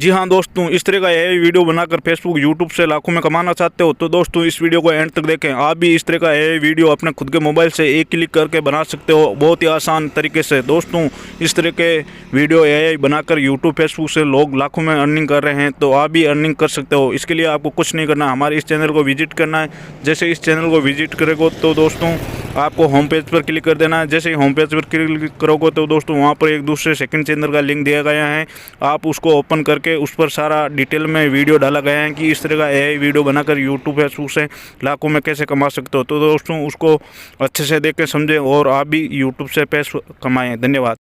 जी हाँ दोस्तों, इस तरह का एआई वीडियो बनाकर फेसबुक यूट्यूब से लाखों में कमाना चाहते हो तो दोस्तों इस वीडियो को एंड तक देखें। आप भी इस तरह का एआई वीडियो अपने खुद के मोबाइल से एक क्लिक करके बना सकते हो, बहुत ही आसान तरीके से। दोस्तों इस तरह के वीडियो एआई बनाकर यूट्यूब फेसबुक से लोग लाखों में अर्निंग कर रहे हैं, तो आप भी अर्निंग कर सकते हो। इसके लिए आपको कुछ नहीं करना, हमारे इस चैनल को विजिट करना है। जैसे इस चैनल को विजिट करोगे तो दोस्तों आपको होम पेज पर क्लिक कर देना है। जैसे ही होम पेज पर क्लिक करोगे तो दोस्तों वहाँ पर एक दूसरे सेकंड चैनल का लिंक दिया गया है, आप उसको ओपन करके उस पर सारा डिटेल में वीडियो डाला गया है कि इस तरह का एआई वीडियो बनाकर यूट्यूब फेसबुक से लाखों में कैसे कमा सकते हो। तो दोस्तों उसको अच्छे से देख के समझें और आप भी यूट्यूब से पैसे कमाएं। धन्यवाद।